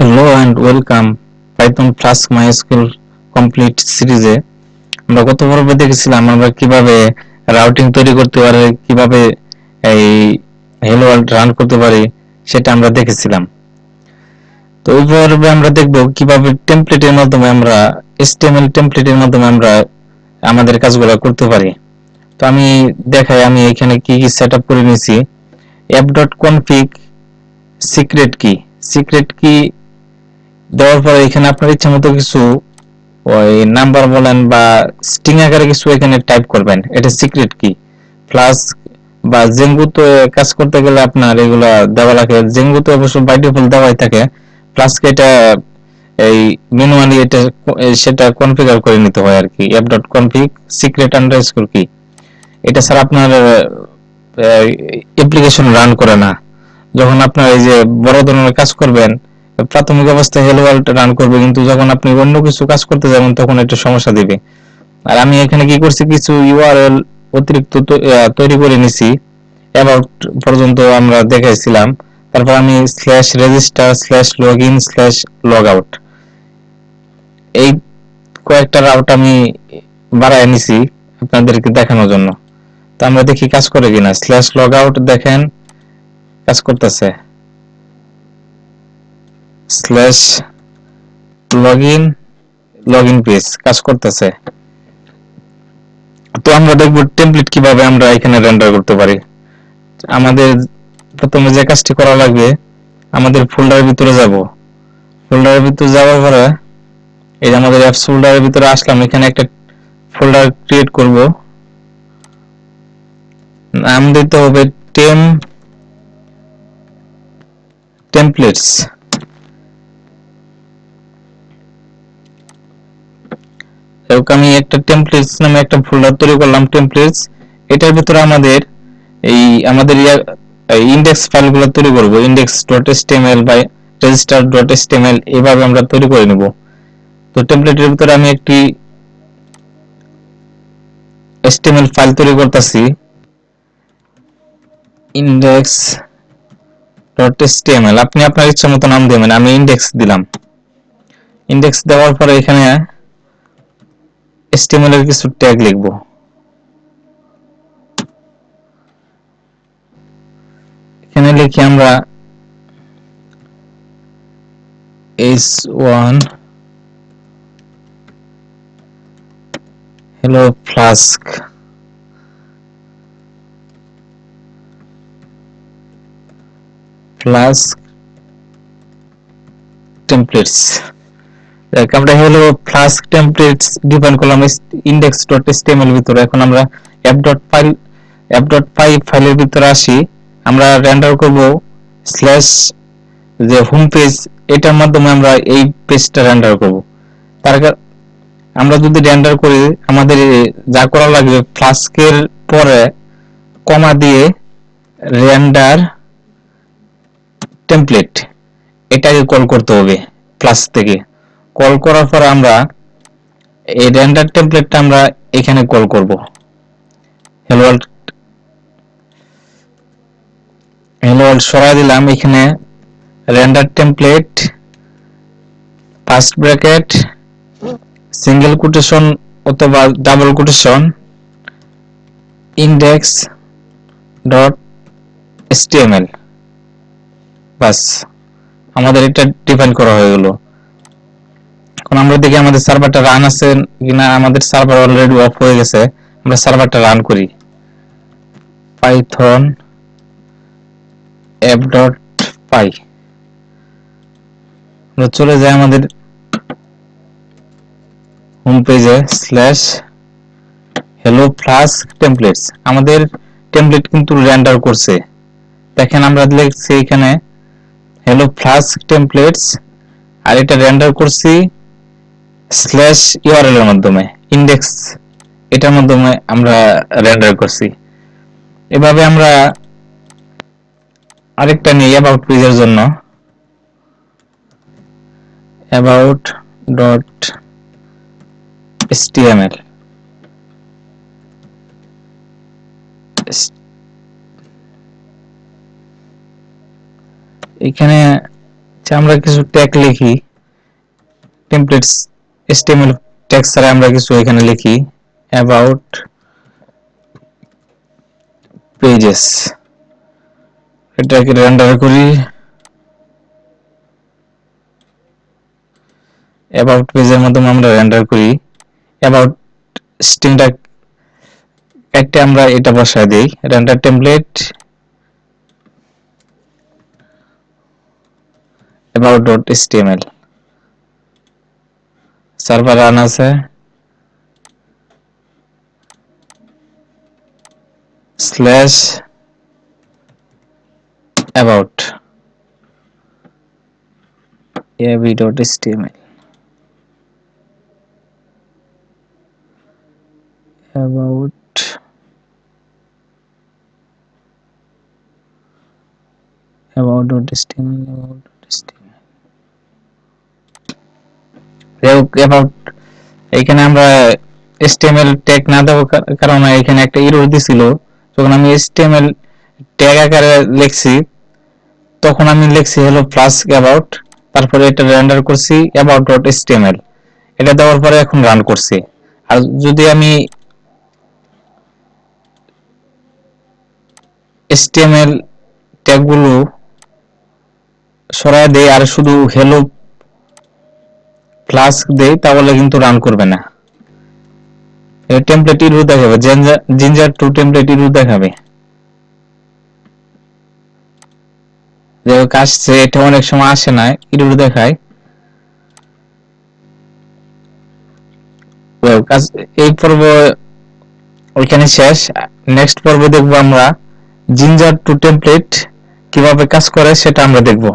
Hello and welcome Python Flask-MySQL complete সিরিজে। আমরা গত পর্বে দেখেছিলাম আমরা কিভাবে রাউটিং তৈরি করতে পারি, কিভাবে এই হেলো ওয়ার্ল্ড রান করতে পারি সেটা আমরা দেখেছিলাম। তো এই পর্বে আমরা দেখব কিভাবে টেমপ্লেটের মাধ্যমে আমরা HTML টেমপ্লেটের মাধ্যমে আমরা আমাদের কাজগুলো করতে পারি। তো আমি দেখাই আমি এখানে কি কি সেটআপ করে নিয়েছি। app.config সিক্রেট কি দেওয়ার পরে এখানে আপনার ইচ্ছা মতো কিছু ওই নাম্বার বলেন বা স্ট্রিং আকারে কিছু এখানে টাইপ করবেন, এটা সিক্রেট কি। প্লাস বা জেঙ্গুতে কাজ করতে গেলে আপনার এগুলা দেওয়া লাগে, জেঙ্গুতে অবশ্য বাই ডিফল্ট দেওয়াই থাকে। প্লাস এটা এই ম্যানুয়ালি এটা সেটা কনফিগার করে নিতে হয় আর কি। app.config সিক্রেট আন্ডারস্কোর কি, এটা ছাড়া আপনার অ্যাপ্লিকেশন রান করে না। যখন আপনার এই যে বড় ধরনের কাজ করবেন, প্রাথমিক অবস্থায় হেলো ওয়ার্ল্ড রান করবে, কিন্তু যখন আপনি অন্য কিছু কাজ করতে যাবেন তখন একটু সমস্যা দিবে। আর আমি এখানে কি করছি, কিছু ইউআরএল অতিরিক্ত তৈরি করে নিছি। অ্যাবাউট পর্যন্ত আমরা দেখাইছিলাম। তারপর আমি /register/login/logout এই কয়েকটা রাউট আমি বাড়ায় নিছি আপনাদেরকে দেখানোর জন্য। তো আমরা দেখি কাজ করে কিনা। /logout দেখেন কাজ করতেছে। /login পেজ কাজ করতেছে। তো আমরা দেখব টেমপ্লেট কিভাবে আমরা এখানে রেন্ডার করতে পারি। আমাদের প্রথমে যে কাজটি করা লাগবে, আমাদের ফোল্ডারের ভিতরে যাব। ফোল্ডারের ভিতরে যাওয়ার পরে এই যে আমাদের অ্যাপস ফোল্ডারের ভিতরে আসলাম, এখানে একটা ফোল্ডার ক্রিয়েট করব। নাম দিতে হবে টেমপ্লেটস। আমি একটা টেমপ্লেটস নামে একটা ফোল্ডার তৈরি করলাম, টেমপ্লেটস। এটার ভিতরে আমাদের ইন্ডেক্স ফাইলগুলো তৈরি করব, index.html বা register.html এভাবে আমরা তৈরি করে নেব। তো টেমপ্লেটের ভিতরে আমি একটি html ফাইল তৈরি করতেছি, index.html। আপনি আপনার ইচ্ছা মতো নাম দেবেন, আমি ইন্ডেক্স দিলাম। ইন্ডেক্স দেওয়ার পরে এখানে html এর কিছু ট্যাগ লিখব। এখানে লিখি আমরা h1 hello flask টেমপ্লেটস। আমরা হলো ফ্লাস্ক টেমপ্লেটস ডিফাইন করলাম index.html ভিতরে। এখন আমরা app.py ফাইলের ভিতরে আসি। আমরা রেন্ডার করব স্ল্যাশ যে হোম পেজ, এটার মাধ্যমে আমরা এই পেজটা রেন্ডার করব। তার আমরা যদি রেন্ডার করি, আমাদের যা করা লাগবে, ফ্লাস্কের পরে কমা দিয়ে রেন্ডার টেমপ্লেট এটাকে কল করতে হবে। প্লাস থেকে কল করার পর আমরা এই রেন্ডার টেমপ্লেটটা আমরা এখানে কল করব। হেলো ওয়ার্ল্ড সরাই দিলাম। এখানে render template first bracket single quotation অথবা ডাবল কোটেশন index.html, বাস আমাদের এটা ডিফাইন করা হয়ে গেল। এখন আমরা দেখি আমাদের সার্ভারটা রান আছে কিনা। আমাদের সার্ভার অলরেডি অফ হয়ে গেছে। আমরা সার্ভারটা রান করি, python app.py। আমরা চলে যাই আমাদের হোম পেজে /hello flask templates। আমাদের টেমপ্লেট কিন্তু রেন্ডার করছে, দেখেন আমরা লিখছি এখানে hello flask templates, আর এটা রেন্ডার করছি /url এর মাধ্যমে, ইন্ডেক্স এটার মাধ্যমে আমরা রেন্ডার করছি। এভাবে আমরা আরেকটা নিই অ্যাবাউট পেজের জন্য, about.html। এখানে আমরা কিছু ট্যাগ লিখি, টেমপ্লেটস HTML ট্যাগ ছাড়া আমরা কিছু এখানে লিখি about pages, এটাকে রেন্ডার করি। about page এর মাধ্যমে আমরা রেন্ডার করি। about স্ট্রিংটা একটা আমরা এটা বসায় দেই, render template about.html, server run আছে, স্ল্যাশ about ab.html, about এখানে আমরা HTML ট্যাগ না দেওয়ার কারণে এখানে একটা এরর দিছিল। যখন আমি HTML ট্যাগ আকারে লিখছি তখন আমি লিখছি হলো flask about, তারপরে এটা রেন্ডার করছি about.html, এটা দেওয়ার পরে এখন রান করছি। আর যদি আমি HTML ট্যাগগুলো সরায় দেই আর শুধু hello flask দেই তাহলে কিন্তু রান করবে না, টেমপ্লেট এরর দেখাবে, জিঞ্জার টু টেমপ্লেট এরর দেখাবে। আসছে, এটা অনেক সময় আসে না, এরর দেখায়। এই পর্ব ওইখানে শেষ। নেক্সট পর্বে দেখবো আমরা জিঞ্জার টু টেমপ্লেট কিভাবে কাজ করে সেটা আমরা দেখবো।